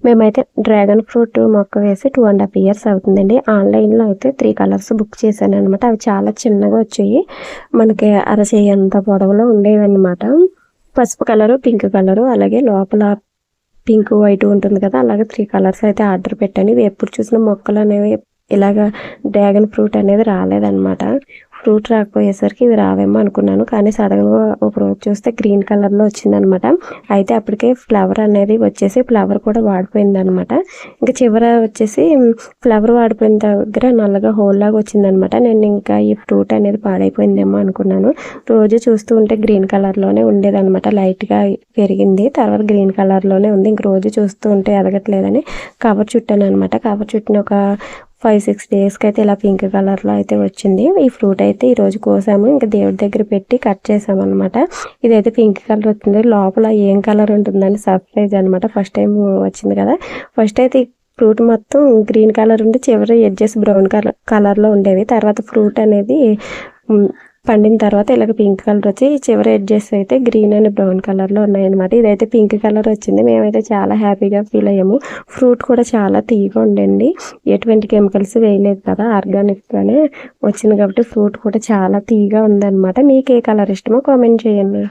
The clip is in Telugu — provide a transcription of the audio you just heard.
మేమైతే డ్రాగన్ ఫ్రూట్ మొక్క వేసి 2.5 ఇయర్స్ అవుతుందండి. ఆన్‌లైన్‌లో అయితే 3 కలర్స్ బుక్ చేశాననమాట. అవి చాలా చిన్నగా వచ్చాయి. మనకి అరచెయ్యంత పొడవులో ఉండేవన్నమాట. పసుపు కలరు, పింక్ కలరు, అలాగే లోపల పింక్, వైట్ ఉంటుంది కదా! అలాగే 3 కలర్స్ అయితే ఆర్డర్ పెట్టాను. ఇవి ఎప్పుడు చూసిన మొక్కలనేవి ఇలాగా డ్రాగన్ ఫ్రూట్ అనేది రాలేదనమాట. ఫ్రూట్ రాకపోయేసరికి ఇవి రావేమో అనుకున్నాను. కానీ సడన్‌గా ఒకరోజు చూస్తే గ్రీన్ కలర్‌లో వచ్చిందనమాట. అయితే అప్పటికే ఫ్లవర్ అనేది వచ్చేసి ఫ్లవర్ కూడా వాడిపోయిందనమాట. ఇంక చివర వచ్చేసి ఫ్లవర్ వాడిపోయిన దగ్గర నల్లగా హోల్‌లాగా వచ్చిందనమాట. నేను ఇంకా ఈ ఫ్రూట్ అనేది పాడైపోయిందేమో అనుకున్నాను. రోజు చూస్తూ ఉంటే గ్రీన్ కలర్‌లోనే ఉండేదనమాట. లైట్‌గా పెరిగింది. తర్వాత గ్రీన్ కలర్‌లోనే ఉంది. ఇంక రోజు చూస్తూ ఉంటే ఎదగట్లేదని కవర్ చుట్టాననమాట. కవర్ చుట్టిన ఒక 5, 6 డేస్‌కి అయితే ఇలా పింక్ కలర్‌లో అయితే వచ్చింది. ఈ ఫ్రూట్ అయితే ఈరోజు కోసాము. ఇంక దేవుడి దగ్గర పెట్టి కట్ చేసామనమాట. ఇదైతే పింక్ కలర్ వచ్చింది. లోపల ఏం కలర్ ఉంటుందని సర్ప్రైజ్ అనమాట. ఫస్ట్ టైం వచ్చింది కదా! ఫస్ట్ అయితే ఈ ఫ్రూట్ మొత్తం గ్రీన్ కలర్ ఉండి చివరి ఎడ్జెస్ బ్రౌన్ కలర్‌లో ఉండేవి. తర్వాత ఫ్రూట్ అనేది హ్మ్. పండిన తర్వాత ఇలాగ పింక్ కలర్ వచ్చి చివరి ఎడ్జెస్ అయితే గ్రీన్ అండ్ బ్రౌన్ కలర్‌లో ఉన్నాయన్నమాట. ఇదైతే పింక్ కలర్ వచ్చింది. మేమైతే చాలా హ్యాపీగా ఫీల్ అయ్యాము. ఫ్రూట్ కూడా చాలా తీయగా ఉండండి. ఎటువంటి కెమికల్స్ వేయలేదు కదా! ఆర్గానిక్‌గానే వచ్చింది కాబట్టి ఫ్రూట్ కూడా చాలా తీయగా ఉందన్నమాట. మీకు ఏ కలర్ ఇష్టమో కామెంట్ చేయండి.